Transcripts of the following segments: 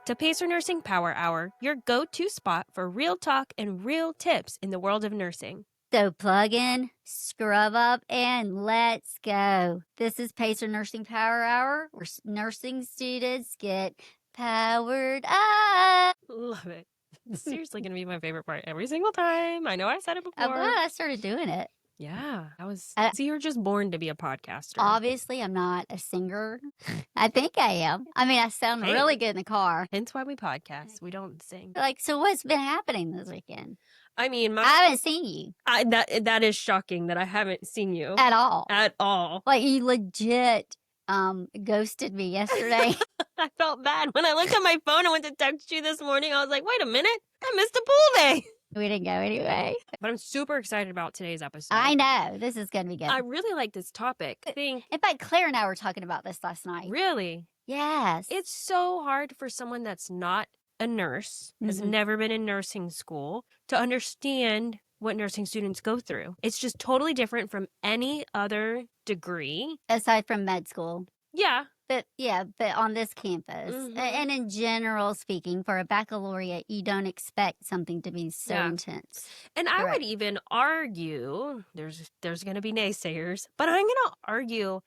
to Pacer Nursing Power Hour, your go-to spot for real talk and real tips in the world of nursing. So plug in, scrub up, and let's go. This is Pacer Nursing Power Hour, where nursing students get powered up. Love it. It's seriously going to be my favorite part every single time. I know I said it before. I'm glad I started doing it. Yeah, so you're just born to be a podcaster. Obviously, I'm not a singer. I think I am. I mean, I sound really good in the car. Hence why we podcast. We don't sing. So what's been happening this weekend? I mean, I haven't seen you. That is shocking that I haven't seen you. At all. At all. Like, you legit ghosted me yesterday. I felt bad. When I looked at my phone and went to text you this morning, I was like, wait a minute, I missed a pool day. We didn't go anyway. But I'm super excited about today's episode. I know. This is going to be good. I really like this topic. In fact, Claire and I were talking about this last night. Really? Yes. It's so hard for someone that's not a nurse, has never been in nursing school, to understand what nursing students go through. It's just totally different from any other degree. Aside from med school. Yeah. But on this campus, and in general speaking, for a baccalaureate, you don't expect something to be so intense. And I would even argue, there's going to be naysayers, but I'm going to argue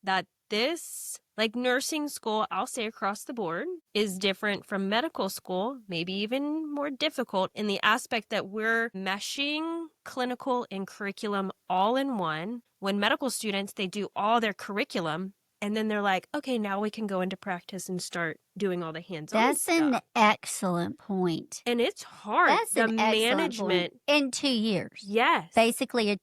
that this, like nursing school, I'll say across the board, is different from medical school, maybe even more difficult in the aspect that we're meshing clinical and curriculum all in one. When medical students, they do all their curriculum, and then they're like, okay, now we can go into practice and start doing all the hands-on stuff. That's an excellent point. And it's hard. That's the an excellent management point. In 2 years. Yes. Basically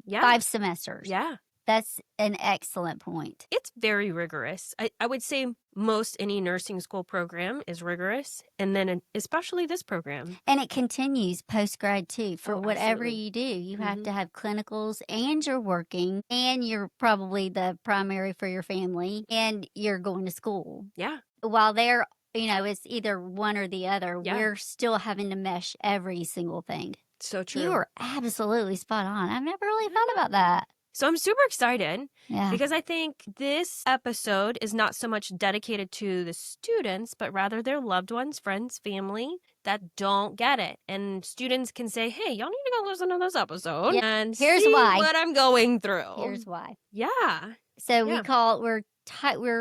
5 semesters. Yeah. That's an excellent point. It's very rigorous. I would say most any nursing school program is rigorous, and then especially this program. And it continues post-grad too. For whatever you do, you have to have clinicals, and you're working, and you're probably the primary for your family, and you're going to school. Yeah. While they're, it's either one or the other, we're still having to mesh every single thing. So true. You are absolutely spot on. I've never really thought about that. So I'm super excited because I think this episode is not so much dedicated to the students, but rather their loved ones, friends, family that don't get it. And students can say, hey, y'all need to go listen to this episode and Here's see why. what I'm going through. Here's why. Yeah. So we're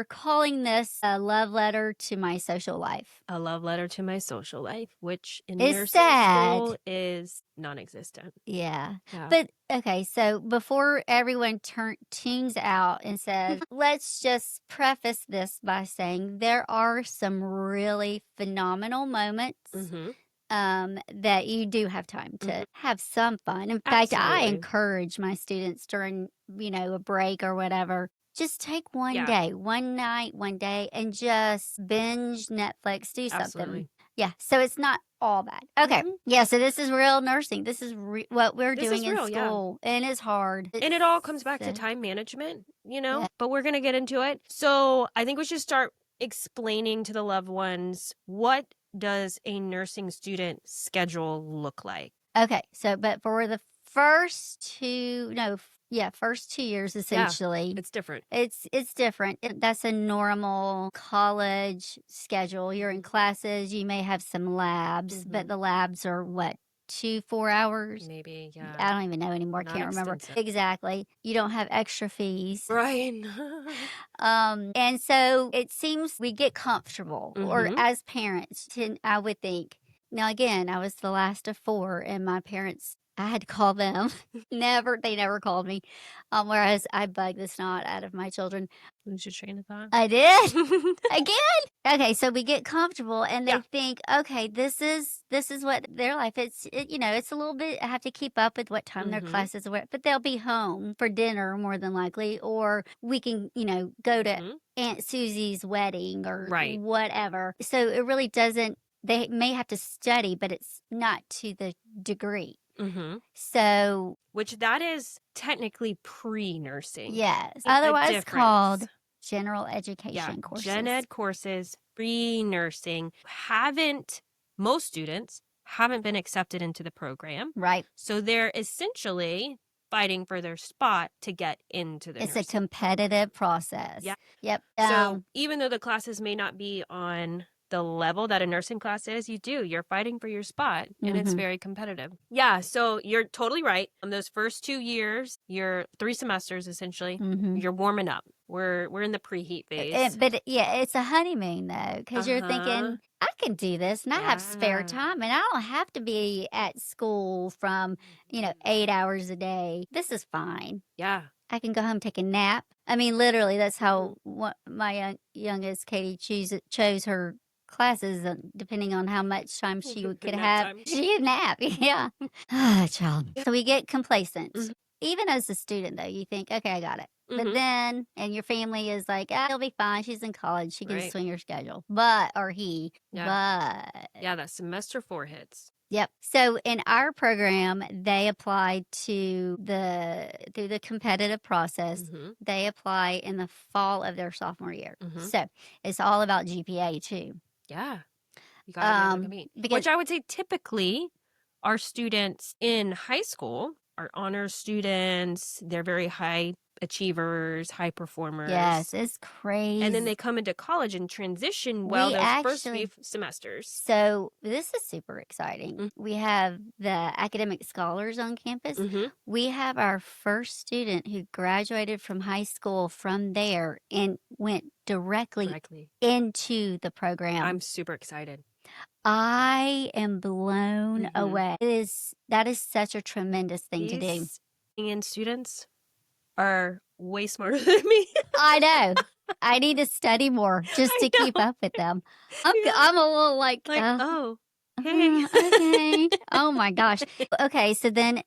calling this a love letter to my social life. A love letter to my social life, which in it's nursing sad. school is non-existent. Yeah. But okay, so before everyone tunes out and says, let's just preface this by saying there are some really phenomenal moments that you do have time to have some fun. In fact, I encourage my students during, a break or whatever, just take one day, one night, one day, and just binge Netflix, do something. Yeah, so it's not all bad. Okay, so this is real nursing. This is what we're doing in school, and it's hard. And it all comes back to time management, but we're going to get into it. So I think we should start explaining to the loved ones, what does a nursing student schedule look like? Okay, but for the first 2 years, essentially. It's different. It's different. That's a normal college schedule. You're in classes. You may have some labs, but the labs are 2-4 hours? Maybe, yeah. I don't even know anymore. Not Can't remember. extensive. Exactly. You don't have extra fees. Right. And so it seems we get comfortable, or as parents, I would think. Now, again, I was the last of 4, and my parents, I had to call them. They never called me. Whereas I bugged the snot out of my children. Lose your train of thought. I did. Again. Okay, so we get comfortable, and they think, okay, this is what their life. It's a little bit. I have to keep up with what time their classes are, but they'll be home for dinner more than likely, or we can go to Aunt Susie's wedding or whatever. So it really doesn't. They may have to study, but it's not to the degree. So, which that is technically pre-nursing. Yes, otherwise called general education courses. Gen ed courses, pre-nursing. Most students haven't been accepted into the program. Right. So they're essentially fighting for their spot to get into the nursing. A competitive process. Yeah. Yep. So even though the classes may not be on the level that a nursing class is, you're fighting for your spot, and it's Mhm. very competitive. Yeah, so you're totally right. Those first 2 years, you're 3 semesters essentially, Mhm. you're warming up. We're in the preheat phase. Yeah, it's a honeymoon though, because you're Uh-huh. thinking, I can do this and I have spare Yeah. time and I don't have to be at school from, Mhm. 8 hours a day. This is fine. Yeah. I can go home, take a nap. I mean, literally, that's Mhm. how my youngest Katie chose her classes, depending on how much time she The could nap have. time. She'd nap, yeah. Ah, child. Yep. So we get complacent. Mhm. Even as a student, though, you think, okay, I got it. But Mhm. then, and your family is like, it'll be fine. She's in college. She can Right. swing her schedule. Or he. Yeah. But Yeah, that semester 4 hits. yep. So in our program, they apply through the competitive process. Mhm. They apply in the fall of their sophomore year. Mhm. So it's all about GPA too. Yeah. You got to be able to compete. Because Which I would say typically our students in high school are honor students. They're very high achievers, high performers. yes, it's And then crazy. they come into college and transition well We those first few actually semesters. So this is super exciting. Mm. We have the academic scholars on campus. Mhm. We have our first student who graduated from high school from there and went directly Directly. into the program. I'm super excited. I am blown Mhm. away. That is such a tremendous thing to do. These in students are way smarter than me. I know. I need to study more just I to keep know. up with them. Yeah. I'm a little like, Like, oh, hey. okay. Oh my gosh. Okay, so then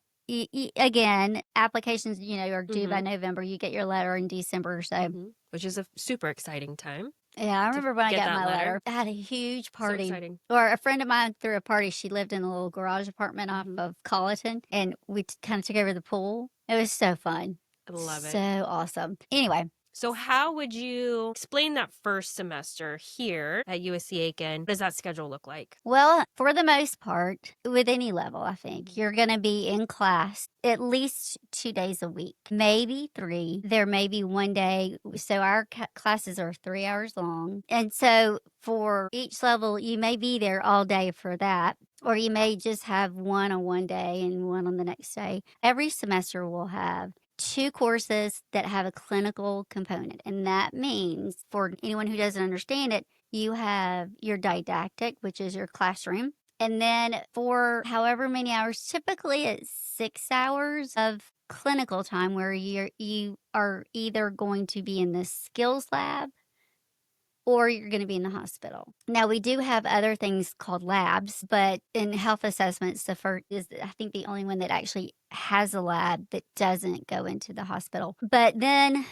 again, applications, are due by Mhm. November. You get your letter in December or so. Mhm. Which is a super exciting time Yeah, I to remember when I get got that my letter. letter. I had a huge So party. exciting. Or a friend of mine threw a party. She lived in a little garage apartment off Mhm. of Colleton, and we kind of took over the pool. It was so fun. I love So it. awesome. Anyway, So how would you explain that first semester here at USC Aiken? What does that schedule look like? well, for the most part, with any level, I think Mhm. you're going to be in class at least 2 days a week, maybe three. There may be one day. So our classes are 3 hours long. And so for each level, you may be there all day for that. Or you may just have one on one day and one on the next day. Every semester will have 2 courses that have a clinical component. And that means, for anyone who doesn't understand it, you have your didactic, which is your classroom. And then for however many hours, typically it's 6 hours of clinical time where you are either going to be in the skills lab or you're going to be in the hospital. Now, we do have other things called labs, but in health assessments, the first is, I think, the only one that actually has a lab that doesn't go into the hospital. But then,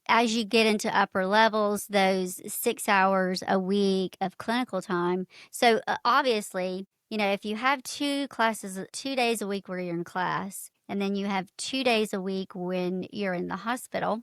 as you get into upper levels, those 6 hours a week of clinical time. So, obviously, if you have 2 classes, 2 days a week where you're in class, and then you have 2 days a week when you're in the hospital.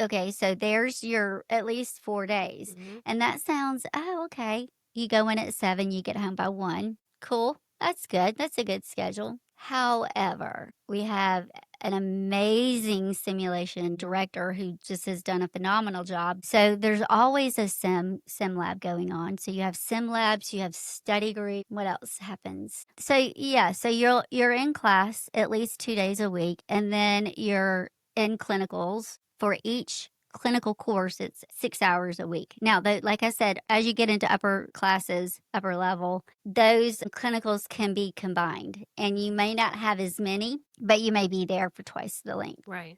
Okay, so there's your at least 4 days. Mhm. And that sounds, oh, okay. You go in at 7, you get home by 1. Cool. That's good. That's a good schedule. However, we have an amazing simulation director who just has done a phenomenal job. So there's always a sim lab going on. So you have sim labs, you have study group. What else happens? So yeah, so you're in class at least 2 days a week, and then you're in clinicals. For each clinical course, it's 6 hours a week. Now, like I said, as you get into upper classes, upper level, those clinicals can be combined, and you may not have as many, but you may be there for twice the length. Right.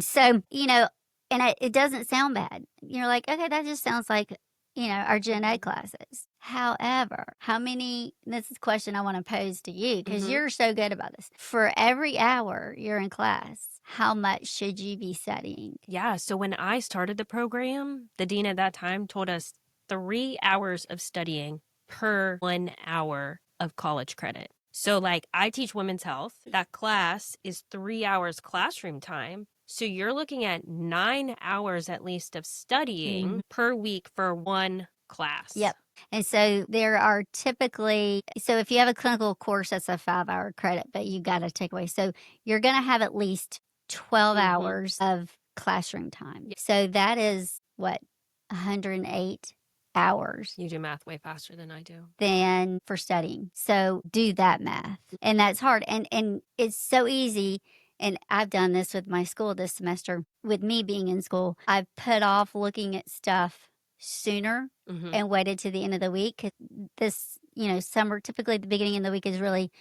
So, and it doesn't sound bad. You're like, okay, that just sounds like, our gen ed Mhm. classes. However, this is a question I want to pose to you because Mhm. you're so good about this. For every hour you're in class, how much should you be studying? Yeah, so when I started the program, the dean at that time told us 3 hours of studying per 1 hour of college credit. So, like, I teach women's health. That class is 3 hours classroom time. So, you're looking at 9 hours at least of studying per week for one class. Yep. And so there are typically, so if you have a clinical course, that's a 5-hour credit, but you got to take away. So you're going to have at least 12 Mhm. hours of classroom time. Yeah. So that is what, 108 hours You do math way faster than I do. than for studying. So do that math. And that's hard. And it's so easy. And I've done this with my school this semester. With me being in school, I've put off looking at stuff sooner and waited to the end of the week. 'Cause this, summer, typically the beginning of the week is really,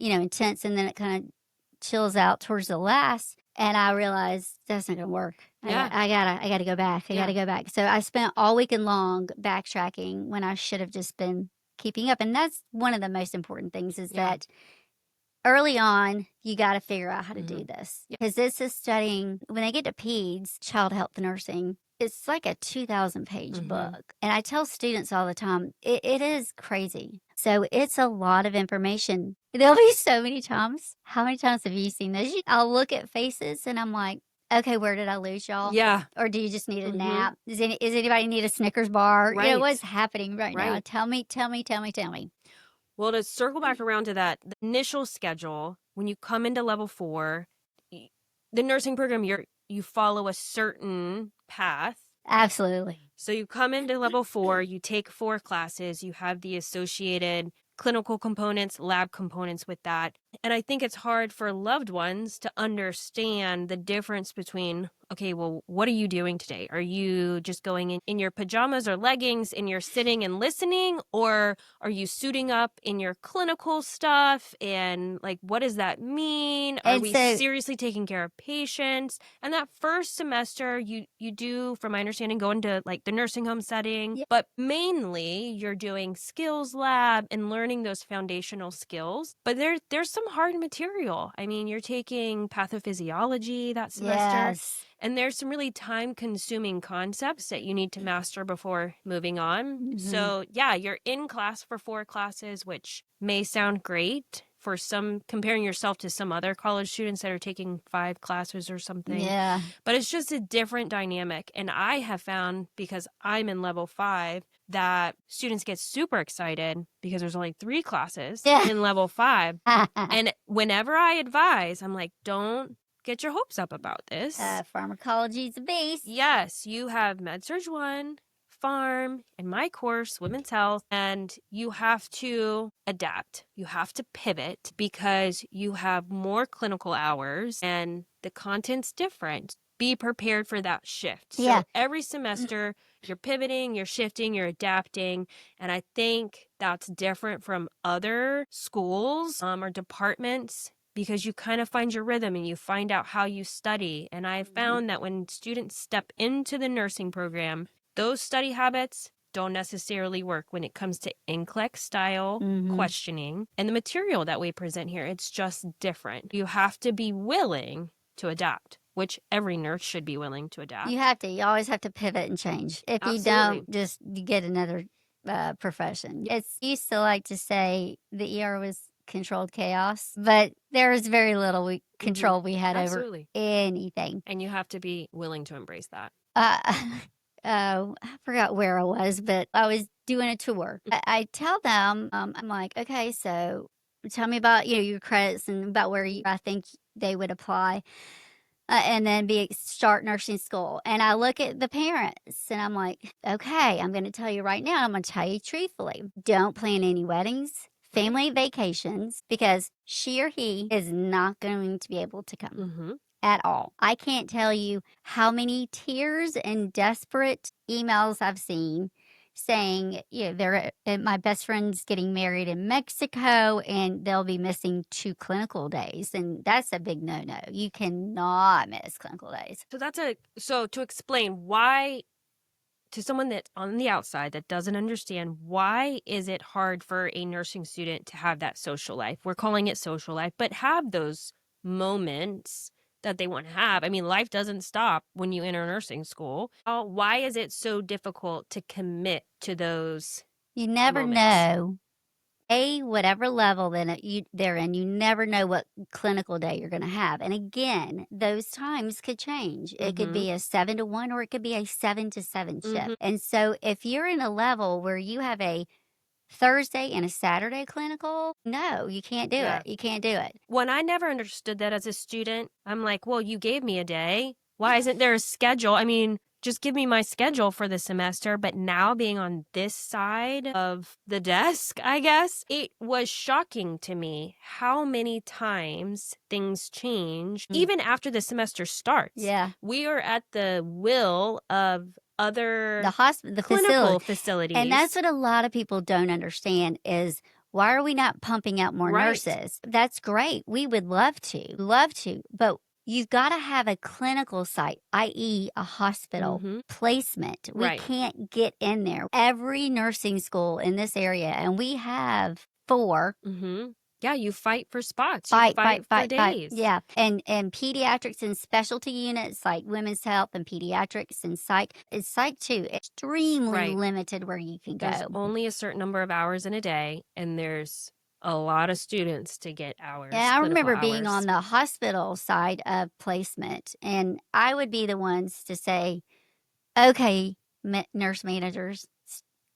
intense, and then it kind of chills out towards the last. And I realized that's not gonna work. Yeah. I gotta go back. I gotta go back. So I spent all weekend long backtracking when I should have just been keeping up. And that's one of the most important things is that early on, you got to figure out how to do this because this is studying when they get to peds, child health nursing. It's like a 2,000-page book. And I tell students all the time, it is crazy. So it's a lot of information. There'll be so many times. How many times have you seen this? I'll look at faces and I'm like, okay, where did I lose y'all? Yeah. Or do you just need a nap? Does anybody need a Snickers bar? Right. What's happening right now? Tell me. Well, to circle back around to that, the initial schedule, when you come into level 4, the nursing program, you follow a certain path. Absolutely. So you come into level 4, you take 4 classes, you have the associated clinical components, lab components with that. And I think it's hard for loved ones to understand the difference between, okay, well, what are you doing today? Are you just going in your pajamas or leggings and you're sitting and listening? Or are you suiting up in your clinical stuff? And like, what does that mean? Are we seriously taking care of patients? And that first semester, you do, from my understanding, go into like the nursing home setting. But mainly, you're doing skills lab and learning those foundational skills. But there's some hard material. I mean, you're taking pathophysiology that semester. Yes. And there's some really time-consuming concepts that you need to master before moving on. So, yeah, you're in class for 4 classes, which may sound great for some, comparing yourself to some other college students that are taking 5 classes or something. Yeah. But it's just a different dynamic. And I have found, because I'm in level 5, that students get super excited because there's only 3 classes in level 5. And whenever I advise, I'm like, don't get your hopes up about this. Pharmacology's a beast. Yes, you have Med-Surg 1, Pharm, and my course, Women's Health, and you have to adapt. You have to pivot because you have more clinical hours and the content's different. Be prepared for that shift. So every semester, you're pivoting, you're shifting, you're adapting. And I think that's different from other schools or departments because you kind of find your rhythm and you find out how you study. And I found that when students step into the nursing program, those study habits don't necessarily work when it comes to NCLEX style questioning and the material that we present here. It's just different. You have to be willing to adapt, which every nurse should be willing to adapt. You have to. You always have to pivot and change. If you don't, just you get another profession. It's used to like to say the ER was controlled chaos, but there was very little control we had over anything. And you have to be willing to embrace that. I forgot where I was, but I was doing a tour. I tell them, I'm like, okay, so tell me about your credits and about where I think they would apply. And then start nursing school. And I look at the parents and I'm like, okay, I'm going to tell you right now, I'm going to tell you truthfully. Don't plan any weddings, family vacations, because she or he is not going to be able to come at all. I can't tell you how many tears and desperate emails I've seen saying, my best friend's getting married in Mexico and they'll be missing 2 clinical days. And that's a big no-no. You cannot miss clinical days. So to explain why, to someone that's on the outside that doesn't understand, why is it hard for a nursing student to have that social life? We're calling it social life, but have those moments that they want to have. I mean, life doesn't stop when you enter nursing school. Why is it so difficult to commit to those You never know. Whatever level they're in, you never know what clinical day you're going to have. And again, those times could change. It could be a 7 to 1 or it could be a 7 to 7 shift. And so if you're in a level where you have a Thursday and a Saturday clinical, no, you can't do it. You can't do it. When I never understood that as a student, I'm like, well, you gave me a day. Why isn't there a schedule? I mean, just give me my schedule for the semester. But now being on this side of the desk, I guess, it was shocking to me how many times things change, even after the semester starts. Yeah. We are at the will of other The clinical facility. facilities. And that's what a lot of people don't understand is why are we not pumping out more nurses? That's great. We would love to, but you've got to have a clinical site, i.e. a hospital placement. We can't get in there. Every nursing school in this area, and we have 4. Yeah, you fight for spots. Fight for days. Yeah. And pediatrics and specialty units like women's health and pediatrics and psych. It's psych too. Extremely limited where you can There's go. only a certain number of hours in a day, and there's a lot of students to get hours. And I remember clinical being hours. on the hospital side of placement, and I would be the ones to say, okay, nurse managers,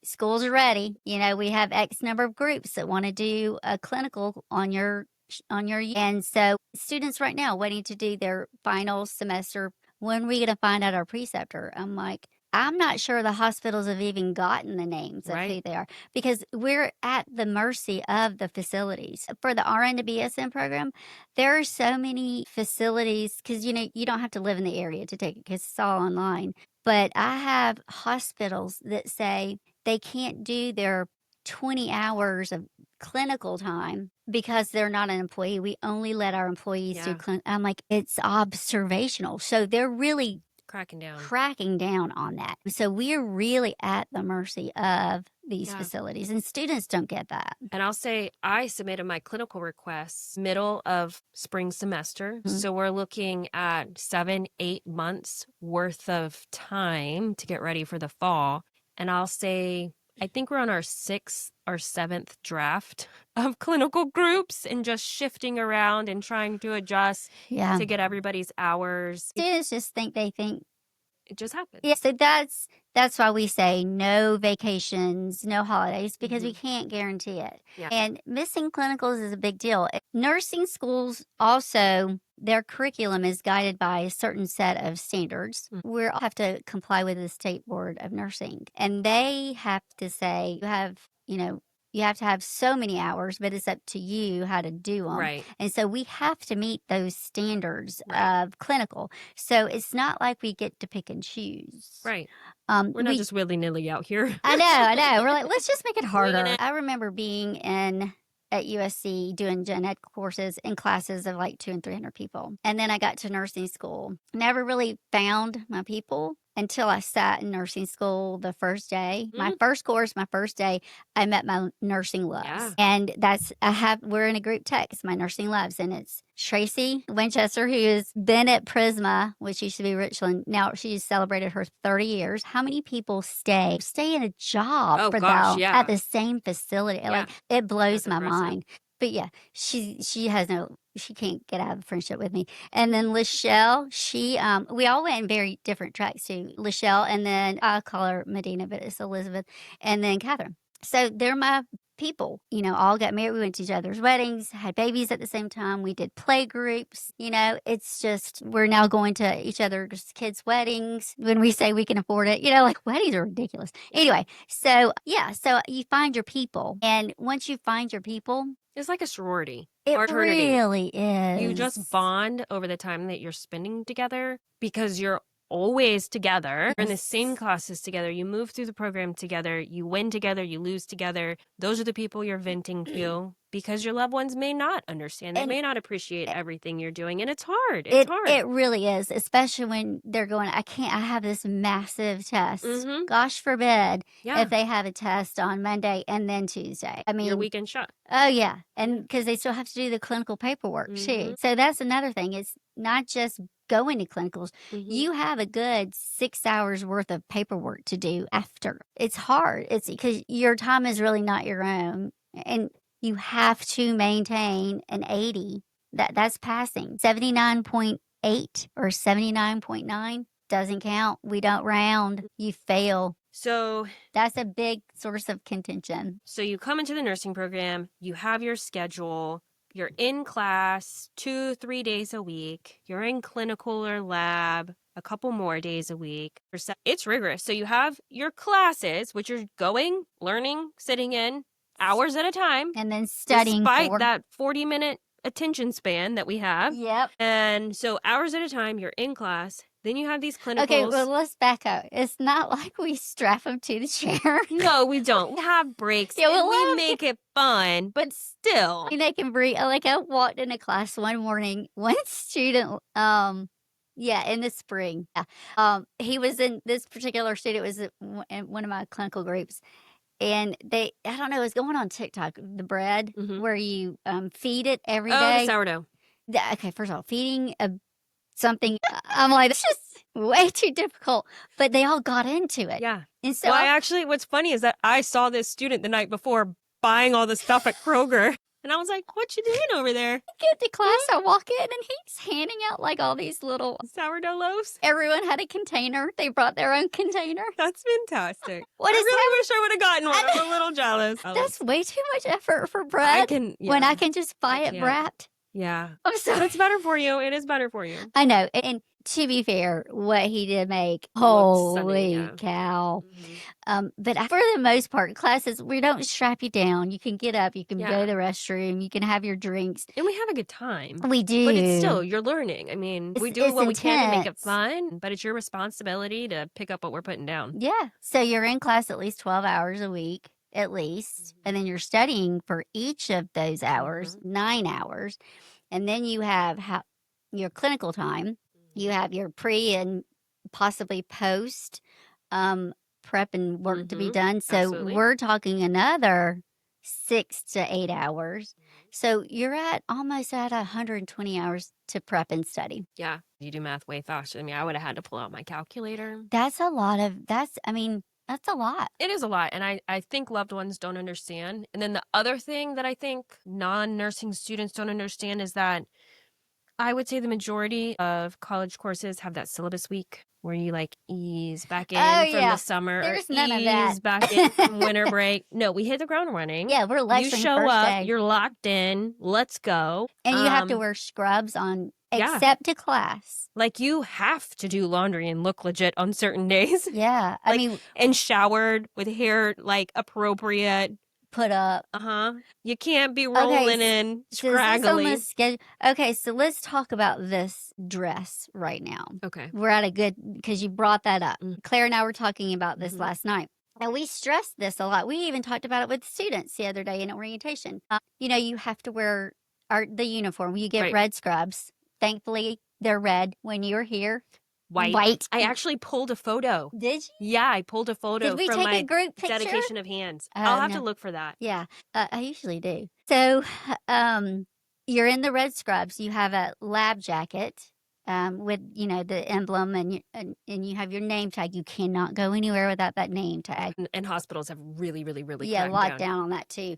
schools are ready. You know, we have X number of groups that want to do a clinical on your and so students right now waiting to do their final semester. When are we going to find out our preceptor? I'm like, I'm not sure the hospitals have even gotten the names of who they are because we're at the mercy of the facilities. For the RN to BSN program, there are so many facilities because, you know, you don't have to live in the area to take it because it's all online. But I have hospitals that say they can't do their 20 hours of clinical time because they're not an employee. We only let our employees do clinical. I'm like, it's observational. So they're really cracking down on that. So we're really at the mercy of these facilities, and students don't get that. And I'll say I submitted my clinical requests middle of spring semester. So we're looking at 7-8 months worth of time to get ready for the fall. And I'll say I think we're on our 6th or 7th draft of clinical groups and just shifting around and trying to adjust to get everybody's hours. Students just think it just happens. Yeah, so that's why we say no vacations, no holidays, because we can't guarantee it. Yeah. And missing clinicals is a big deal. Nursing schools also, their curriculum is guided by a certain set of standards. We have to comply with the State Board of Nursing. And they have to say, you have to have so many hours, but it's up to you how to do them. Right. And so we have to meet those standards of clinical. So it's not like we get to pick and choose. Right. We're not just willy-nilly out here. I know. We're like, let's just make it harder. I remember being at USC doing gen ed courses in classes of like 200 and 300 people. And then I got to nursing school. Never really found my people until I sat in nursing school the first day. My first course, my first day, I met my nursing loves. Yeah. And we're in a group text, my nursing loves, and it's Tracy Winchester, who has been at Prisma, which used to be Richland. Now she's celebrated her 30 years. How many people stay in a job at the same facility? Yeah. Like, it blows That's my impressive. mind. But yeah, she can't get out of friendship with me. And then Lachelle, we all went in very different tracks too. Lachelle, and then I call her Medina, but it's Elizabeth, and then Catherine. So they're my people, all got married. We went to each other's weddings, had babies at the same time. We did play groups. It's just, we're now going to each other's kids' weddings when we say we can afford it. Like, weddings are ridiculous. Anyway, so you find your people. And once you find your people, it's like a sorority. It or fraternity. really is. You just bond over the time that you're spending together because you're always together. You're in the same classes together. You move through the program together. You win together. You lose together. Those are the people you're venting to because your loved ones may not understand. They may not appreciate everything you're doing. And it's hard. It's hard. It really is, especially when they're going, I have this massive test. Gosh forbid if they have a test on Monday and then Tuesday. I mean, your weekend shot. Oh, yeah. And because they still have to do the clinical paperwork too. So that's another thing. It's not just going to clinicals. You have a good 6 hours worth of paperwork to do after. It's hard. It's because your time is really not your own. And you have to maintain an 80. That's passing. 79.8 or 79.9 doesn't count. We don't round. You fail. So that's a big source of contention. So you come into the nursing program, you have your schedule, you're in class 2-3 days a week, you're in clinical or lab, a couple more days a week. It's rigorous. So you have your classes, which you're going, learning, sitting in hours at a time. And then studying despite that 40-minute attention span that we have. Yep. And so hours at a time, you're in class. Then you have these clinicals. Okay, well, let's back up. It's not like we strap them to the chair. No, we don't. We have breaks. Yeah, and we make it fun, but still. They can breathe. Like I walked into class one morning, one student, in the spring. Yeah. He was in this particular student was in one of my clinical groups. And I don't know, it's going on TikTok, the bread where you feed it every day. The sourdough. Okay, first of all, feeding something, I'm like, this is way too difficult. But they all got into it. Yeah. And so what's funny is that I saw this student the night before buying all the stuff at Kroger. And I was like, what you doing over there? I get to class, I walk in, and he's handing out like all these little sourdough loaves. Everyone had a container. They brought their own container. That's fantastic. I really wish I would have gotten one. I'm a little jealous. That's way too much effort for bread when I can just buy it wrapped. Yeah. I'm sorry. But it's better for you. It is better for you. I know. And to be fair, what he did make, holy cow. But for the most part, classes, we don't strap you down. You can get up, you can go to the restroom, you can have your drinks. And we have a good time. We do. But it's still, you're learning. I mean, we do what we can to make it fun, but it's your responsibility to pick up what we're putting down. Yeah. So you're in class at least 12 hours a week, at least. And then you're studying for each of those hours, 9 hours. And then you have your clinical time. You have your pre and possibly post prep and work to be done. So we're talking another 6 to 8 hours. So you're almost at 120 hours to prep and study. Yeah. You do math way faster than me. I would have had to pull out my calculator. That's a lot. That's a lot. It is a lot. And I think loved ones don't understand. And then the other thing that I think non-nursing students don't understand is that I would say the majority of college courses have that syllabus week where you like ease back in from the summer. There's or none of that. Ease back in from winter break. No, we hit the ground running. Yeah, we're lecturing You show first up, day. you're locked in, let's go. And you have to wear scrubs on except to class. Like you have to do laundry and look legit on certain days. Yeah. I mean, and showered with hair like appropriate. Put up. You can't be rolling in scraggly. Okay, so let's talk about this dress right now. Okay. We're at a good, because you brought that up. Claire and I were talking about this last night. And we stressed this a lot. We even talked about it with students the other day in orientation. You have to wear the uniform. You get red scrubs. Thankfully, they're red when you're here. White. I actually pulled a photo. Did you? Yeah, I pulled a photo Did we from take my a group picture? dedication of hands. I'll have to look for that. Yeah, I usually do. So you're in the red scrubs. You have a lab jacket with, the emblem and you have your name tag. You cannot go anywhere without that name tag. And hospitals have really, really, really locked down on that too.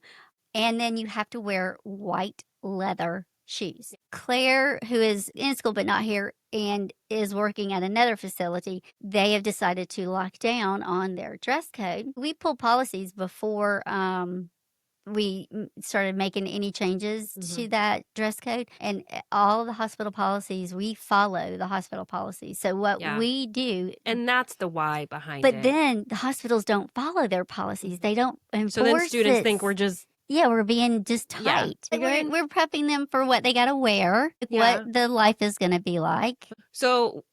And then you have to wear white leather shoes. Claire, who is in school but not here and is working at another facility, they have decided to lock down on their dress code. We pulled policies before we started making any changes to that dress code. And all the hospital policies, we follow the hospital policies. So what we do... And that's the why behind it. But then the hospitals don't follow their policies. They don't enforce So then students think we're just... Yeah, we're being just tight. Yeah. We're prepping them for what they got to wear, what the life is going to be like. So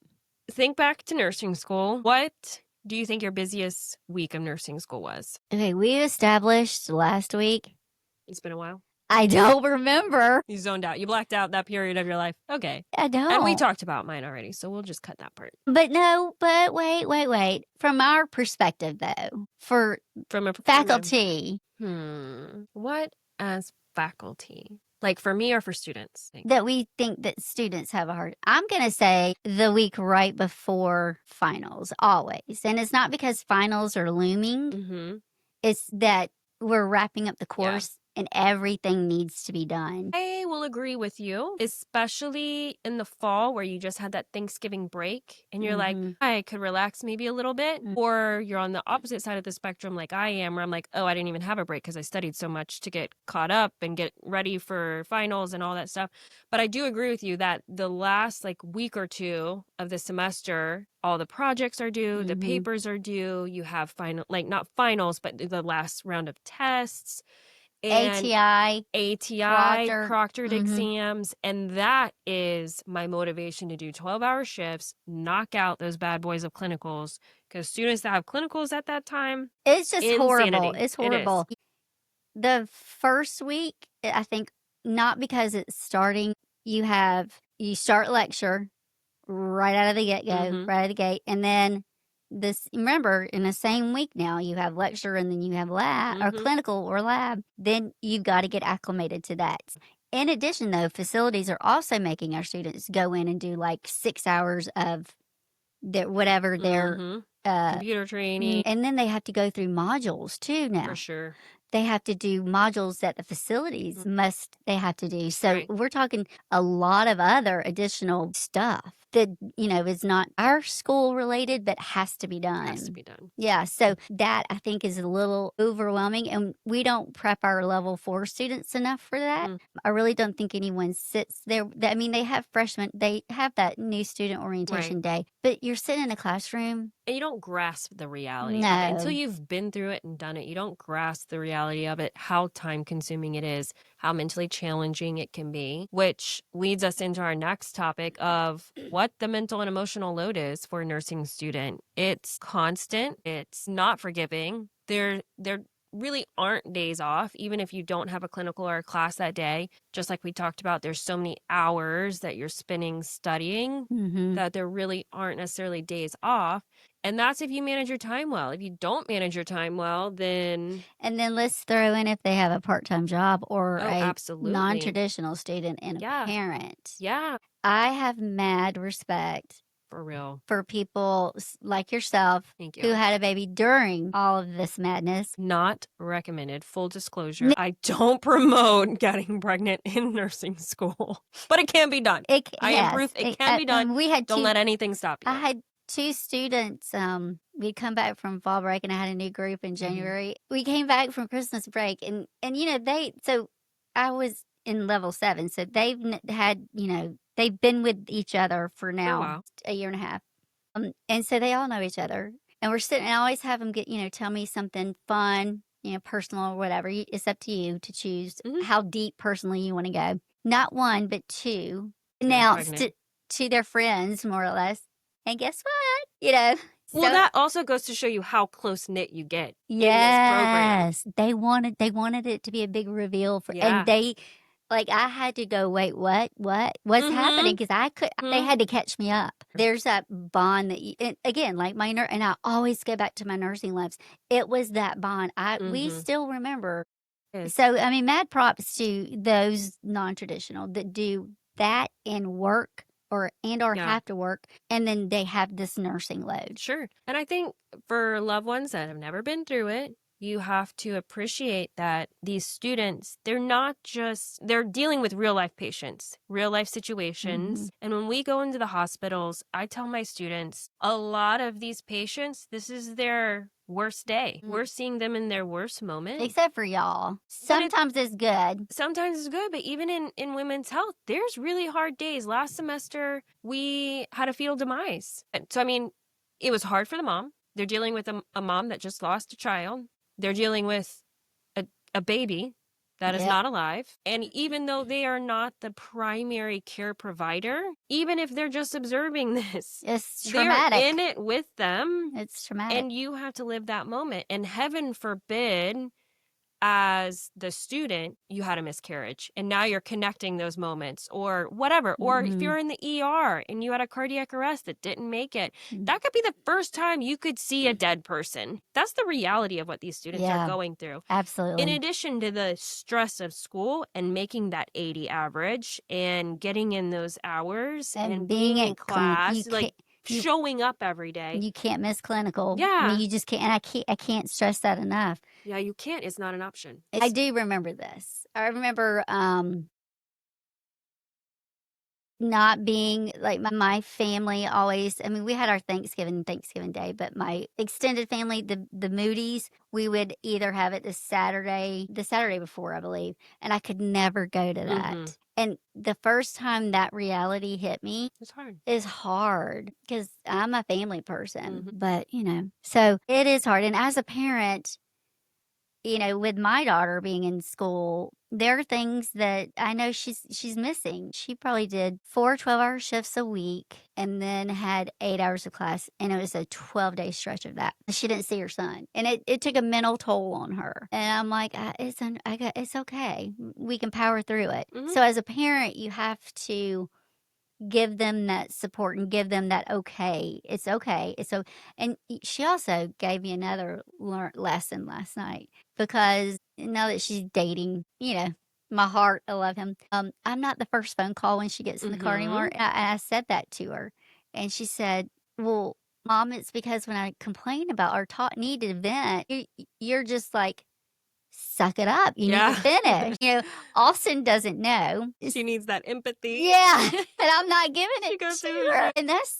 think back to nursing school. What do you think your busiest week of nursing school was? Okay, we established last week. It's been a while. I don't remember. You zoned out. You blacked out that period of your life. Okay. I don't. And we talked about mine already, so we'll just cut that part. But wait. From our perspective, though, from a faculty... What as faculty? Like for me or for students? That we think that students have a hard... I'm going to say the week right before finals, always. And it's not because finals are looming. It's that we're wrapping up the course and everything needs to be done. I will agree with you, especially in the fall where you just had that Thanksgiving break and you're like, I could relax maybe a little bit. Or you're on the opposite side of the spectrum like I am, where I'm like, oh, I didn't even have a break because I studied so much to get caught up and get ready for finals and all that stuff. But I do agree with you that the last like week or two of the semester, all the projects are due, the papers are due, you have final, like not finals, but the last round of tests. And ATI, proctored exams. And that is my motivation to do 12-hour shifts, knock out those bad boys of clinicals. Because students that have clinicals at that time, it's just horrible. insanity. It's horrible. The first week, I think, not because it's starting, you start lecture right out of the get-go, right out of the gate. And then remember, in the same week now, you have lecture and then you have lab or clinical or lab. Then you've got to get acclimated to that. In addition, though, facilities are also making our students go in and do like 6 hours of their computer training. And then they have to go through modules too now. For sure. They have to do modules that the facilities they have to do. So we're talking a lot of other additional stuff that, is not our school related, but has to be done. Has to be done. Yeah. So that I think is a little overwhelming, and we don't prep our level 4 students enough for that. I really don't think anyone sits there. I mean, they have freshmen, they have that new student orientation day, but you're sitting in a classroom. And you don't grasp the reality of it. Until you've been through it and done it, you don't grasp the reality of it, how time consuming it is, how mentally challenging it can be, which leads us into our next topic of what the mental and emotional load is for a nursing student. It's constant. It's not forgiving. There really aren't days off, even if you don't have a clinical or a class that day. Just like we talked about, there's so many hours that you're spending studying that there really aren't necessarily days off. And that's if you manage your time well. If you don't manage your time well, then... And then let's throw in if they have a part-time job or absolutely. Non-traditional student and a parent. Yeah. I have mad respect for real for people like yourself. Thank you. Who had a baby during all of this madness. Not recommended. Full disclosure. I don't promote getting pregnant in nursing school, but it can be done. I am proof it can be done. Don't let anything stop you. I had 2 students. We'd come back from fall break, and I had a new group in January. We came back from Christmas break, and so I was in level 7, so they've had, they've been with each other for now a year and a half. And so they all know each other. And we're sitting, and I always have them tell me something fun, personal or whatever. It's up to you to choose how deep personally you want to go. Not 1, but 2 announced to their friends, more or less. And guess what? Well, that also goes to show you how close knit you get in this program. Yes, they wanted it to be a big reveal and they, like, I had to go, wait, what's happening? Because they had to catch me up. There's that bond that and again, like and I always go back to my nursing lives. It was that bond. We still remember. Yes. So I mean, mad props to those non-traditional that do that and work. Or have to work, and then they have this nursing load. Sure. And I think for loved ones that have never been through it, you have to appreciate that these students, they're dealing with real life patients, real life situations. And when we go into the hospitals, I tell my students, a lot of these patients, this is their worst day. We're seeing them in their worst moment. Except for y'all. Sometimes it's good. Sometimes it's good, but even in women's health, there's really hard days. Last semester, we had a fetal demise. So, I mean, it was hard for the mom. They're dealing with a mom that just lost a child. They're dealing with a baby that is not alive. And even though they are not the primary care provider, even if they're just observing this, it's traumatic. They're in it with them. It's traumatic. And you have to live that moment. And heaven forbid, as the student, you had a miscarriage and now you're connecting those moments or whatever. Or if you're in the ER and you had a cardiac arrest that didn't make it, that could be the first time you could see a dead person. That's the reality of what these students are going through. Absolutely. In addition to the stress of school and making that 80 average and getting in those hours and being in class, showing up every day. You can't miss clinical. I Yeah. mean, you just can't. And I can't stress that enough. Yeah, you can't. It's not an option. I do remember this. I remember not being like my family always. I mean, we had our Thanksgiving Day, but my extended family, the Moody's, we would either have it the Saturday before, I believe, and I could never go to that. Mhm. And the first time that reality hit me It's hard. is hard because I'm a family person, Mhm. but so it is hard. And as a parent, with my daughter being in school, there are things that I know she's missing. She probably did 4 12-hour shifts a week and then had 8 hours of class, and it was a 12-day stretch of that. She didn't see her son, and it took a mental toll on her. And I'm like, it's okay. We can power through it. Mhm. So as a parent, you have to give them that support and give them that okay. It's okay. It's so. And she also gave me another lesson last night because now that she's dating, my heart, I love him. I'm not the first phone call when she gets in the car anymore. Mhm. And I said that to her, and she said, "Well, Mom, it's because when I complain about or need to vent, you're just like." Suck it up. You need to Yeah. finish. Austin doesn't know. She needs that empathy. Yeah, and I'm not giving She it goes to through her. it. And that's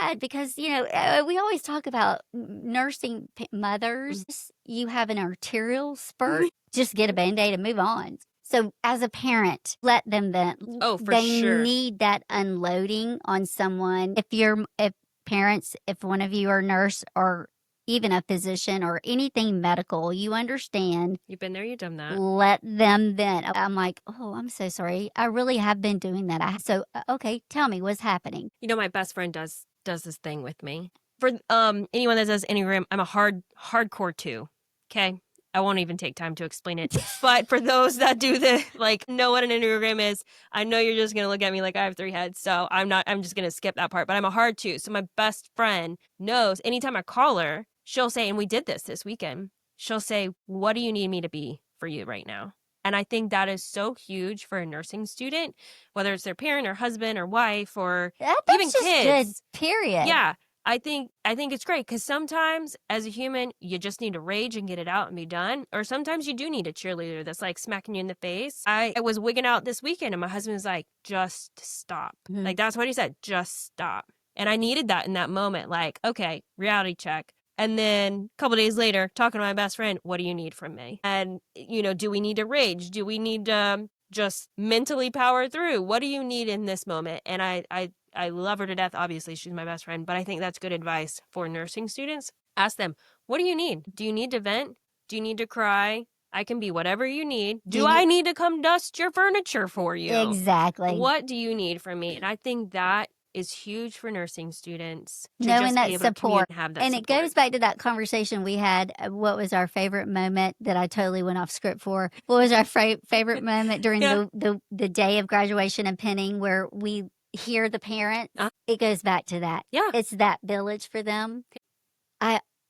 sad because, we always talk about nursing mothers. You have an arterial spurt, just get a Band-Aid and move on. So as a parent, let them vent. Oh, for They sure. need that unloading on someone. If parents, if one of you are a nurse or even a physician or anything medical, you understand. You've been there, you've done that. Let them vent. I'm like, oh, I'm so sorry. I really have been doing that. Okay, tell me what's happening. My best friend does this thing with me. For anyone that does Enneagram, I'm a hardcore 2. Okay? I won't even take time to explain it. But for those that do know what an Enneagram is, I know you're just going to look at me like I have 3 heads. So I'm just going to skip that part. But I'm a hard 2. So my best friend knows anytime I call her, she'll say, and we did this weekend, she'll say, what do you need me to be for you right now? And I think that is so huge for a nursing student, whether it's their parent or husband or wife or That's even just kids. good, period. Yeah. I think it's great because sometimes as a human, you just need to rage and get it out and be done. Or sometimes you do need a cheerleader that's like smacking you in the face. I was wigging out this weekend and my husband was like, just stop. Mhm. Like, that's what he said, just stop. And I needed that in that moment. Like, okay, reality check. And then a couple days later, talking to my best friend, what do you need from me? And, do we need to rage? Do we need to just mentally power through? What do you need in this moment? And I love her to death. Obviously, she's my best friend, but I think that's good advice for nursing students. Ask them, what do you need? Do you need to vent? Do you need to cry? I can be whatever you need. Do I need to come dust your furniture for you? Exactly. What do you need from me? And I think that is huge for nursing students to Knowing just that be able to support. and have that And support. it goes back to that conversation we had. What was our favorite moment that I totally went off script for? What was our favorite moment during Yeah. the day of graduation and pinning where we hear the parents? It goes back to that. Yeah. It's that village for them.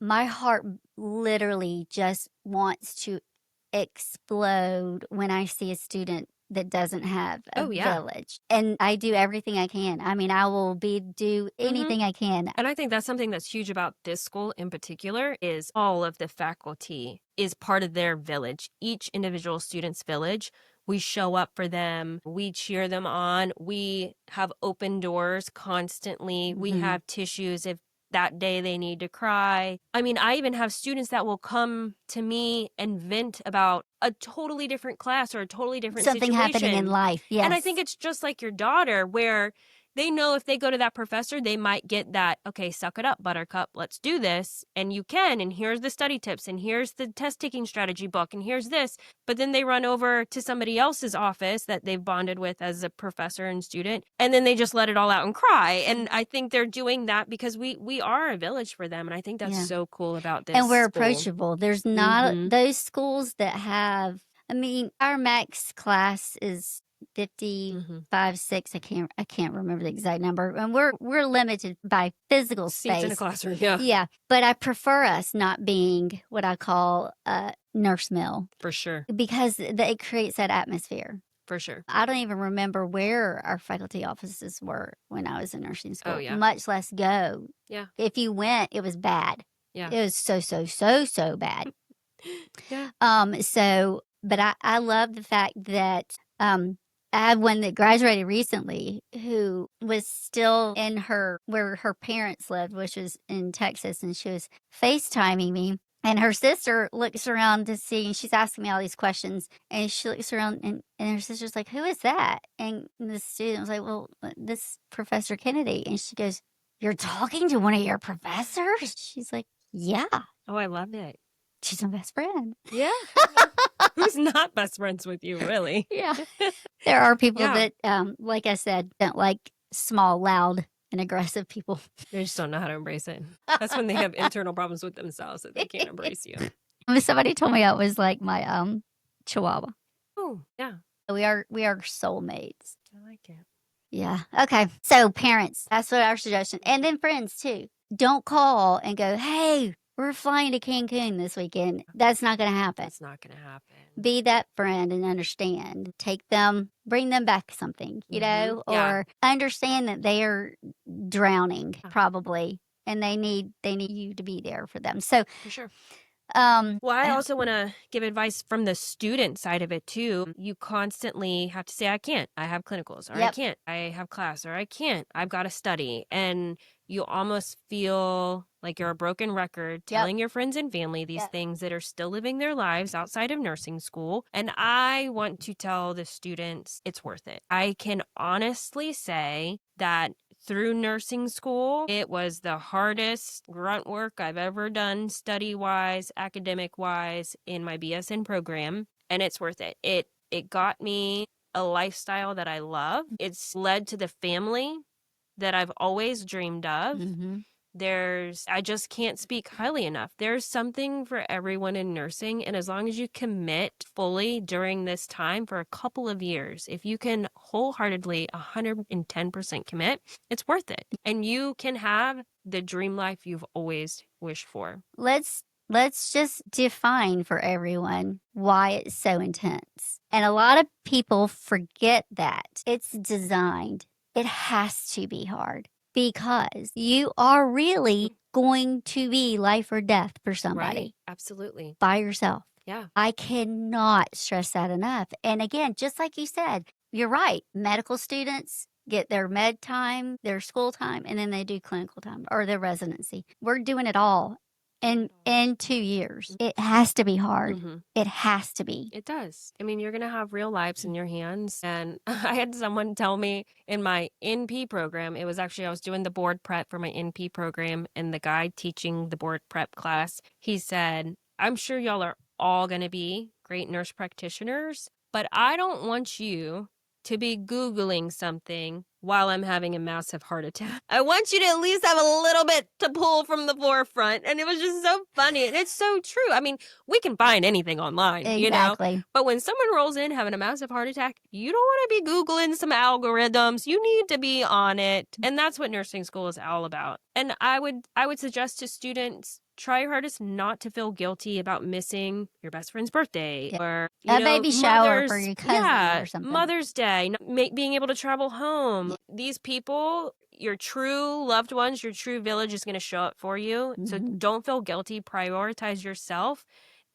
My heart literally just wants to explode when I see a student that doesn't have a village. And I do everything I can. I mean, I will do anything I can. And I think that's something that's huge about this school in particular is all of the faculty is part of their village. Each individual student's village. We show up for them. We cheer them on. We have open doors constantly. We have tissues if that day they need to cry. I mean, I even have students that will come to me and vent about a totally different class or a totally different Something happening in situation. life. Yes. And I think it's just like your daughter where they know if they go to that professor, they might get that, okay, suck it up, buttercup, let's do this. And you can, and here's the study tips, and here's the test taking strategy book, and here's this. But then they run over to somebody else's office that they've bonded with as a professor and student, and then they just let it all out and cry. And I think they're doing that because we are a village for them. And I think that's so cool about this. And we're school. approachable. There's not those schools that have, I mean, our max class is 55, 6. I can't remember the exact number. And we're limited by physical space. Seats in a classroom, yeah. Yeah. But I prefer us not being what I call a nurse mill. For sure. Because it creates that atmosphere. For sure. I don't even remember where our faculty offices were when I was in nursing school, yeah. much less go. Yeah. If you went, it was bad. Yeah. It was so bad. Yeah. But I love the fact that I had one that graduated recently who was still in where her parents lived, which was in Texas, and she was FaceTiming me. And her sister looks around to see, and she's asking me all these questions. And she looks around, and her sister's like, "Who is that?" And the student was like, "Well, this Professor Kennedy." And she goes, "You're talking to one of your professors?" She's like, "Yeah, Oh, I love it. she's my best friend." Yeah. Who's not best friends with you, really? Yeah. There are people Yeah. that, like I said, don't like small, loud, and aggressive people. They just don't know how to embrace it. That's when they have internal problems with themselves that they can't embrace you. Somebody told me I was like my chihuahua. Oh, yeah. We are soulmates. I like it. Yeah. Okay. So parents, that's what our suggestion. And then friends too. Don't call and go, "Hey, we're flying to Cancun this weekend." That's not going to happen. That's not going to happen. Be that friend and understand. Take them, bring them back something, Yeah. or understand that they are drowning Yeah. probably, and they need you to be there for them. So, For sure. Well, I also want to give advice from the student side of it too. You constantly have to say, "I can't. I have clinicals," or "I Yep. can't. I have class," or "I can't. I've got to study." And you almost feel like you're a broken record telling your friends and family these things that are still living their lives outside of nursing school. And I want to tell the students it's worth it. I can honestly say that through nursing school, it was the hardest grunt work I've ever done study-wise, academic-wise in my BSN program, and it's worth it. It got me a lifestyle that I love. It's led to the family that I've always dreamed of. Mm-hmm. I just can't speak highly enough. There's something for everyone in nursing. And as long as you commit fully during this time for a couple of years, if you can wholeheartedly 110% commit, it's worth it. And you can have the dream life you've always wished for. Let's just define for everyone why it's so intense. And a lot of people forget that it's designed. It has to be hard because you are really going to be life or death for somebody. Right. Absolutely. By yourself. Yeah. I cannot stress that enough. And again, just like you said, you're right. Medical students get their med time, their school time, and then they do clinical time or their residency. We're doing it all in 2 years. It has to be hard. Mm-hmm. It has to be. It does. I mean, you're going to have real lives in your hands. And I had someone tell me in my NP program, I was doing the board prep for my NP program, and the guy teaching the board prep class, he said, "I'm sure y'all are all going to be great nurse practitioners, but I don't want you to be Googling something while I'm having a massive heart attack. I want you to at least have a little bit to pull from the forefront." And it was just so funny. And it's so true. I mean, we can find anything online, Exactly. But when someone rolls in having a massive heart attack, you don't want to be Googling some algorithms. You need to be on it. And that's what nursing school is all about. And I would suggest to students, try your hardest not to feel guilty about missing your best friend's birthday or a baby shower for your cousin or something. Mother's Day, being able to travel home. These people, your true loved ones, your true village is going to show up for you. So don't feel guilty. Prioritize yourself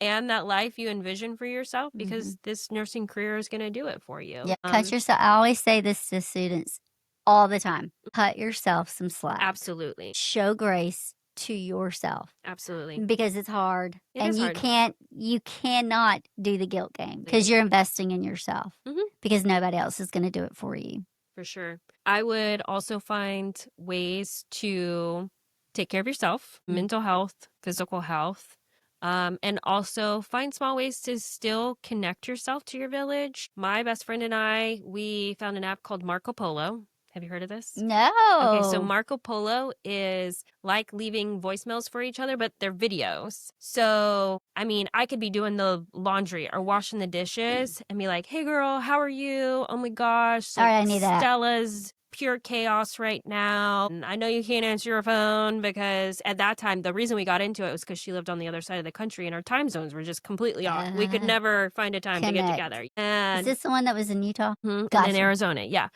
and that life you envision for yourself, because this nursing career is going to do it for you. Yeah, cut yourself. I always say this to students all the time. Cut yourself some slack. Absolutely. Show grace to yourself. Absolutely. Because it's hard. And is hard. You cannot do the guilt game because you're investing in yourself because nobody else is going to do it for you. For sure. I would also find ways to take care of yourself, mental health, physical health, and also find small ways to still connect yourself to your village. My best friend and I, we found an app called Marco Polo. Have you heard of this? No. Okay, so Marco Polo is like leaving voicemails for each other, but they're videos. So, I mean, I could be doing the laundry or washing the dishes and be like, "Hey girl, how are you? Oh my gosh, All right, I need that. Stella's pure chaos right now. And I know you can't answer your phone because at that time, the reason we got into it was because she lived on the other side of the country and our time zones were just completely off. We could never find a time to get Connect. together. Is And this the one that was in Utah? and Gotcha. in Arizona, yeah.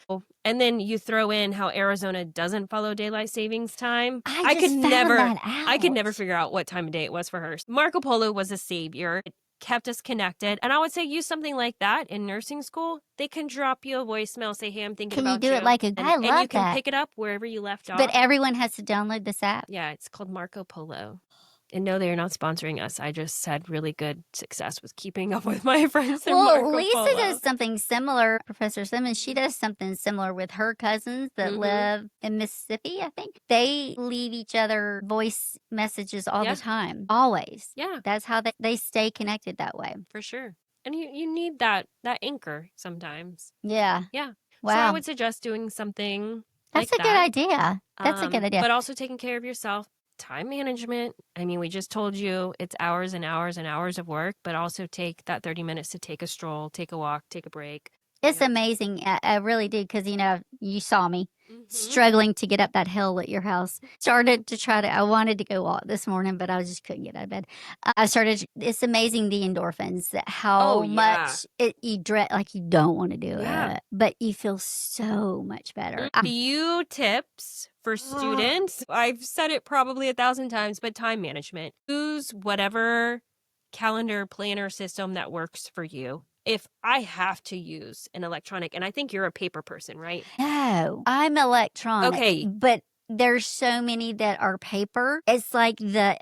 And then you throw in how Arizona doesn't follow daylight savings time. I just found that out. I could never figure out what time of day it was for her. Marco Polo was a savior. It kept us connected. And I would say use something like that in nursing school. They can drop you a voicemail, say, hey, I'm thinking Can you about do it like a? I love and you can that. pick it up wherever you left off. But everyone has to download this app. Yeah, it's called Marco Polo. And no, they are not sponsoring us. I just had really good success with keeping up with my friends. Well, Lisa does something similar. Professor Simmons, she does something similar with her cousins that live in Mississippi, I think. They leave each other voice messages all the time. Always. Yeah. That's how they stay connected that way. For sure. And you need that anchor sometimes. Yeah. Yeah. Wow. So I would suggest doing something That's a good idea. That's a good idea. But also taking care of yourself. Time management. I mean, we just told you it's hours and hours and hours of work, but also take that 30 minutes to take a stroll, take a walk, take a break. It's amazing. I really did because, you saw me struggling to get up that hill at your house. Started to I wanted to go walk this morning, but I just couldn't get out of bed. It's amazing the endorphins, how much you dread, like you don't want to do it, but you feel so much better. Few tips for students. I've said it probably 1,000 times, but time management. Use whatever calendar planner system that works for you. If I have to use an electronic, and I think you're a paper person, right? No, I'm electronic. Okay. But there's so many that are paper. It's like the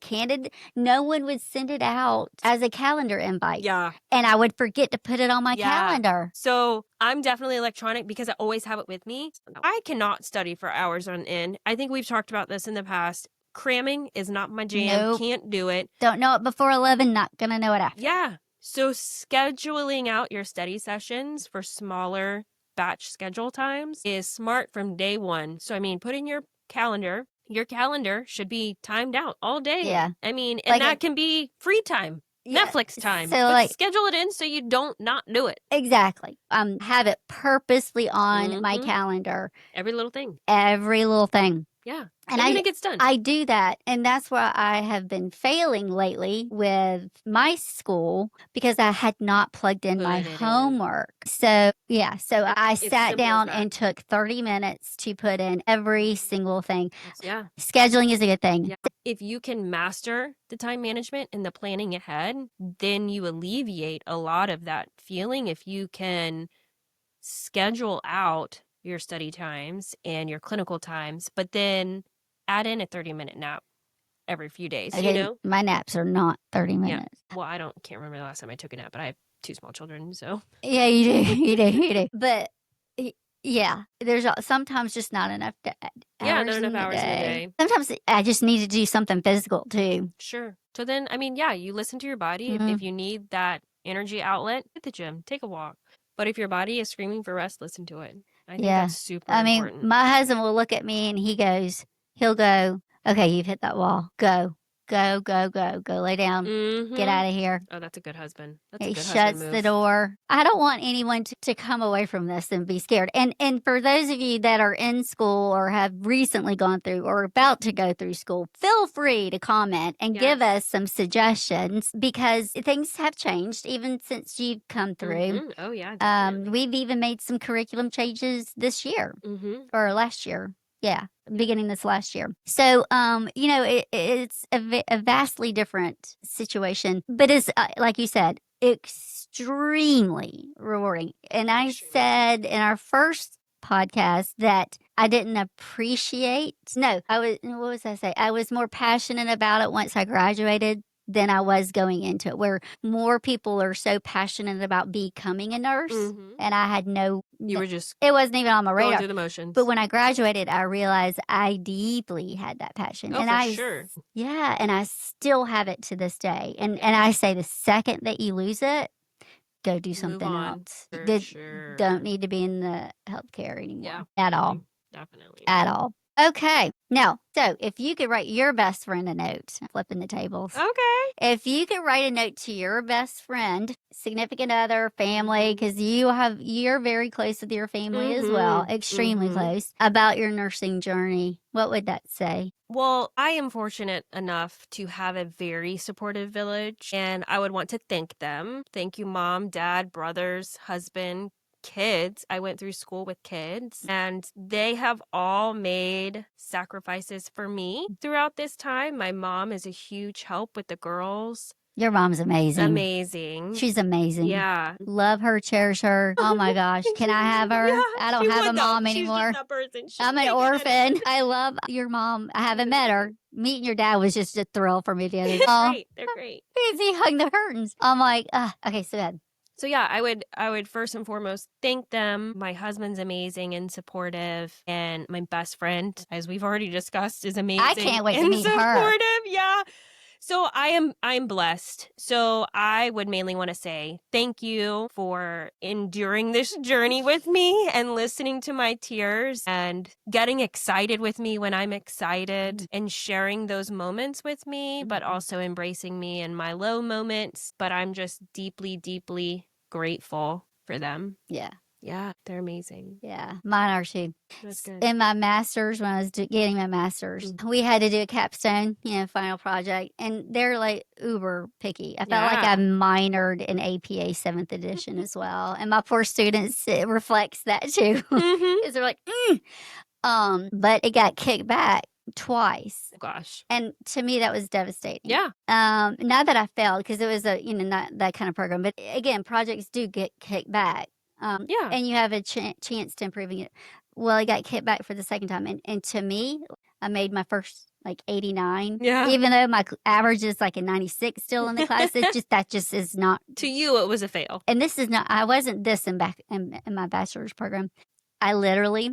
candid, no one would send it out as a calendar invite. Yeah. And I would forget to put it on my calendar. So I'm definitely electronic because I always have it with me. I cannot study for hours on end. I think we've talked about this in the past. Cramming is not my jam. Nope. Can't do it. Don't know it before 11, not going to know it after. Yeah. So scheduling out your study sessions for smaller batch schedule times is smart from day one. So, I mean, put in your calendar should be timed out all day. Yeah. I mean, and that can be free time. Yeah. Netflix time. So, but schedule it in so you don't not do it. Exactly. Have it purposely on my calendar. Every little thing. Yeah. And it gets done. I do that. And that's where I have been failing lately with my school because I had not plugged in my homework. So, yeah. So I sat down and took 30 minutes to put in every single thing. Yeah. Scheduling is a good thing. Yeah. If you can master the time management and the planning ahead, then you alleviate a lot of that feeling. If you can schedule out your study times and your clinical times, but then add in a 30-minute nap every few days, Okay, my naps are not 30 minutes. Yeah. Well, can't remember the last time I took a nap, but I have 2 small children, so. Yeah, you do. But yeah, there's sometimes just not enough not enough hours in the day. Sometimes I just need to do something physical too. Sure. So then, I mean, yeah, you listen to your body. If you need that energy outlet, hit the gym, take a walk. But if your body is screaming for rest, listen to it. I think that's super important. My husband will look at me and he'll go, okay, you've hit that wall. Go lay down, get out of here. Oh, that's a good husband. That's He a good shuts husband move. the door. I don't want anyone to come away from this and be scared. And for those of you that are in school or have recently gone through or about to go through school, feel free to comment and give us some suggestions because things have changed even since you've come through. Oh, yeah. Definitely. We've even made some curriculum changes this year or last year. Yeah, beginning this last year. So, it's a vastly different situation, but it's, like you said, extremely rewarding. And I said in our first podcast that I didn't appreciate. No, what was I say? I was more passionate about it once I graduated than I was going into it, where more people are so passionate about becoming a nurse. And I had it wasn't even on my radar. Going through the motions. But when I graduated, I realized I deeply had that passion. Oh, for sure. Yeah, and I still have it to this day. And I say the second that you lose it, go do something else. For sure. Don't need to be in the healthcare anymore. Yeah. At all. Definitely. At all. Okay. Now, so if you could write your best friend a note, flipping the tables. Okay. If you could write a note to your best friend, significant other, family, because you're very close with your family as well, extremely close, about your nursing journey, what would that say? Well, I am fortunate enough to have a very supportive village, and I would want to thank them. Thank you, mom, dad, brothers, husband, kids. I went through school with kids, and they have all made sacrifices for me throughout this time. My mom is a huge help with the girls. Your mom's amazing. Amazing. She's amazing. Yeah. Love her, cherish her. Oh my gosh. Can I have her? Yeah, I don't she have a would, though. mom She's anymore. just that person. She I'm an can't get orphan. it. I love your mom. I haven't met her. Meeting your dad was just a thrill for me the other day. Great. They're great. Because he hung the curtains. I'm like, okay, so bad. So yeah, I would first and foremost thank them. My husband's amazing and supportive, and my best friend, as we've already discussed, is amazing. I can't wait to and meet supportive. her. Yeah. So I'm blessed. So I would mainly want to say thank you for enduring this journey with me and listening to my tears and getting excited with me when I'm excited and sharing those moments with me, but also embracing me in my low moments. But I'm just deeply, deeply grateful for them. Yeah. Yeah, they're amazing. Yeah, mine are too. That's good. In my master's, when I was getting my master's, we had to do a capstone, final project, and they're like uber picky. I felt like I minored in APA 7th edition as well, and my poor students, it reflects that too, because they're like, but it got kicked back twice. Gosh. And to me, that was devastating. Yeah. Not that I failed, because it was not that kind of program, but again, projects do get kicked back. And you have a chance to improving it. Well, it got kicked back for the second time. And to me, I made my first 89. Yeah. Even though my average is like a 96 still in the class, that just is not. To you, it was a fail. And this is not, I wasn't this in my bachelor's program. I literally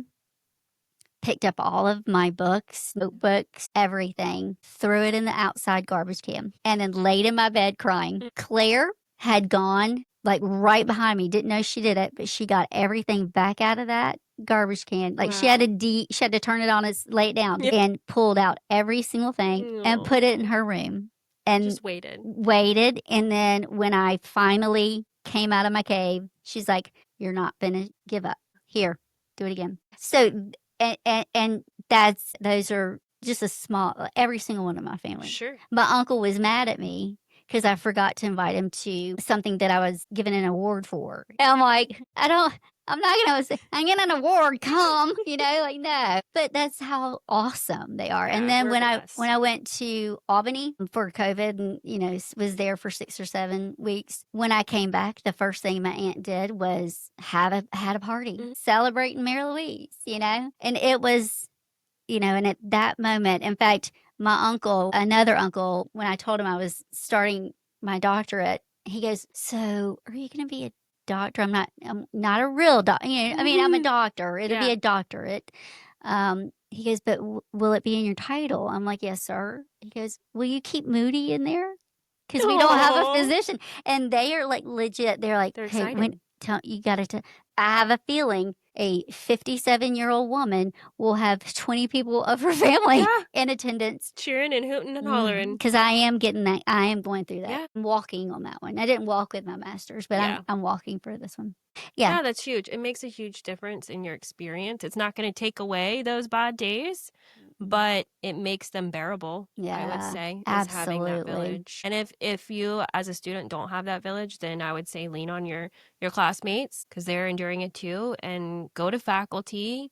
picked up all of my books, notebooks, everything, threw it in the outside garbage can, and then laid in my bed crying. Claire had gone like right behind me, didn't know she did it, but she got everything back out of that garbage can. Like she had to turn it on and lay it down and pulled out every single thing and put it in her room and just waited. And then when I finally came out of my cave, she's like, "You're not gonna give up. Here, do it again." So and those are just a small, every single one of my family. Sure. My uncle was mad at me because I forgot to invite him to something that I was given an award for. And I'm like, I'm not going to say, I get an award, come, no. But that's how awesome they are. And then when I went to Albany for COVID and, was there for 6 or 7 weeks, when I came back, the first thing my aunt did was had a party, celebrating Mary Louise, and it was, and at that moment, in fact, another uncle, when I told him I was starting my doctorate, he goes, "So are you going to be a doctor?" I'm not a real doctor. I'm a doctor. It'll be a doctorate. He goes, "But will it be in your title?" I'm like, "Yes, sir." He goes, "Will you keep Moody in there? Because we don't have a physician." And they are like legit. They're like, They're "Hey, excited. you got to." I have a feeling a 57-year-old woman will have 20 people of her family in attendance, cheering and hooting and hollering. Because I am getting that. I am going through that. Yeah. I'm walking on that one. I didn't walk with my master's, but I'm walking for this one. Yeah, that's huge. It makes a huge difference in your experience. It's not going to take away those bad days, but it makes them bearable. I would say, is having that village. And if you as a student don't have that village, then I would say lean on your classmates, because they're enduring it too, and go to faculty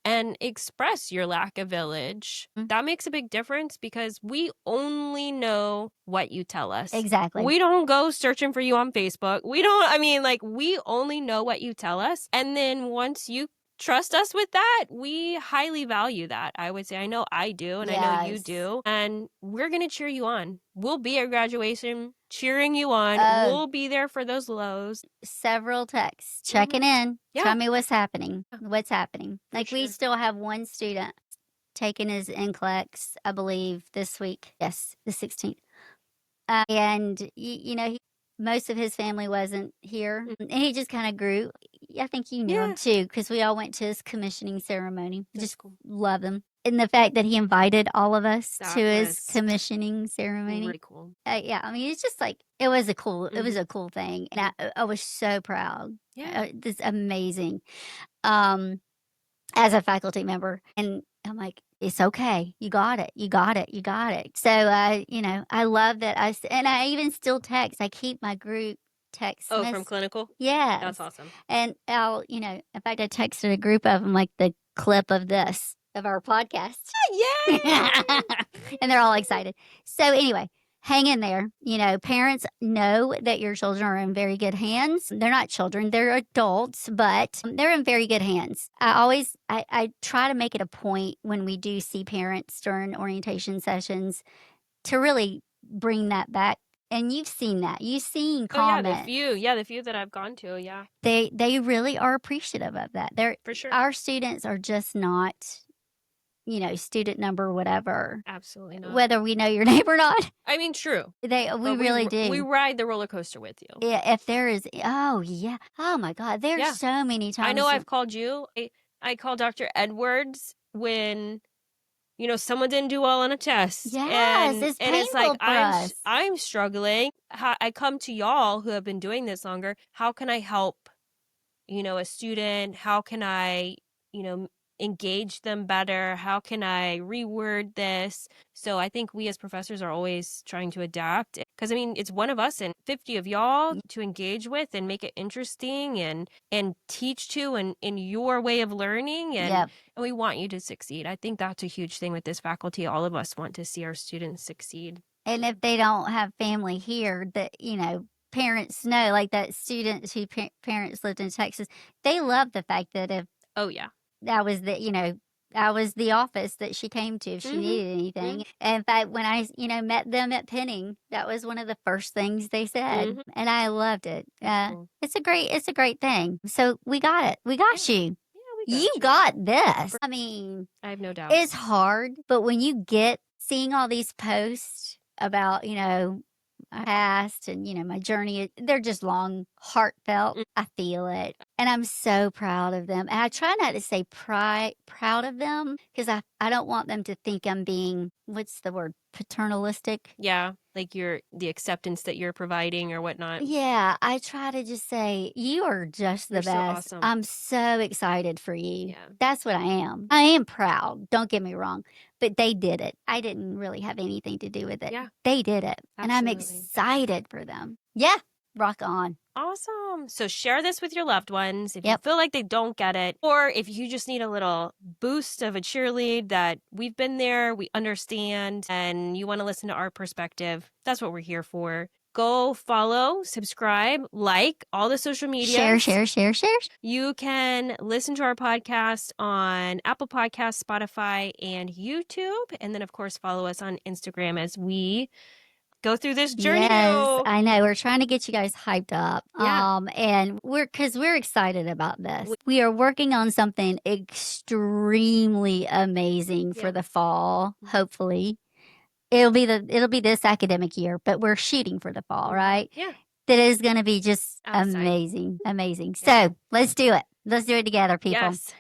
and express your lack of village. That makes a big difference, because we only know what you tell us. Exactly. We don't go searching for you on Facebook. We only know what you tell us. And then once you trust us with that, we highly value that. I would say, I know I do, and I know you do. And we're going to cheer you on. We'll be at graduation cheering you on. We'll be there for those lows. Several texts checking in. Yeah. Tell me what's happening. What's happening? We still have one student taking his NCLEX, I believe, this week. Yes, the 16th. And, most of his family wasn't here. And he just kind of grew. I think you knew him too, because we all went to his commissioning ceremony. Just love him. And the fact that he invited all of us That to his was commissioning ceremony. really cool. Yeah, I mean, it's just like it was a cool thing, and Mhm. I was so proud. Yeah. This amazing. As a faculty member, and I'm like, it's okay. You got it. You got it. You got it. So I love that and I even still text. I keep my group text. Oh, from clinical? Yes. That's awesome. And I'll, in fact, I texted a group of them like the clip of our podcast. Yay! And they're all excited. So anyway, hang in there. Parents know that your children are in very good hands. They're not children, they're adults, but they're in very good hands. I try to make it a point when we do see parents during orientation sessions to really bring that back. And you've seen that. You've seen comments. The few that I've gone to, yeah. They really are appreciative of that. For sure. Our students are just not, student number whatever. Absolutely not. Whether we know your name or not. I mean, true. We really do. We ride the roller coaster with you. Yeah, if there is, oh yeah, oh my God, there's so many times. I know I've called you. I called Dr. Edwards when, someone didn't do well on a test. Yes, it's painful it's like for us. I'm struggling. I come to y'all who have been doing this longer. How can I help, a student? How can I, engage them better? How can I reword this? So I think we as professors are always trying to adapt, because it's one of us and 50 of y'all to engage with and make it interesting and teach to and in your way of learning, and we want you to succeed. I think that's a huge thing with this faculty. All of us want to see our students succeed. And if they don't have family here, that parents know, like that student who parents lived in Texas, they love the fact that if I was the office that she came to if she needed anything. And in fact, when I, met them at Penning, that was one of the first things they said. And I loved it. Cool. It's a great thing. So we got it. We got you. Yeah, You got this. I mean, I have no doubt. It's hard, but when you get seeing all these posts about, my past and, my journey, they're just long, heartfelt. I feel it. And I'm so proud of them. And I try not to say proud of them, because I don't want them to think I'm being, what's the word, paternalistic. Yeah, like the acceptance that you're providing or whatnot. Yeah, I try to just say, you are just the You're so best. awesome. I'm so excited for you. Yeah. That's what I am. I am proud. Don't get me wrong. But they did it. I didn't really have anything to do with it. Yeah. They did it. Absolutely. And I'm excited for them. Yeah. Rock on. Awesome. So share this with your loved ones if you feel like they don't get it, or if you just need a little boost of a cheerlead that we've been there, we understand, and you want to listen to our perspective. That's what we're here for. Go follow, subscribe, like all the social media. Share. You can listen to our podcast on Apple Podcasts, Spotify, and YouTube. And then, of course, follow us on Instagram as we go through this journey. Yes, I know. We're trying to get you guys hyped up. Yeah. And we're excited about this. We are working on something extremely amazing for the fall, hopefully. It'll be this academic year, but we're shooting for the fall, right? Yeah. That is going to be just amazing. Yeah. So let's do it. Let's do it together, people. Yes.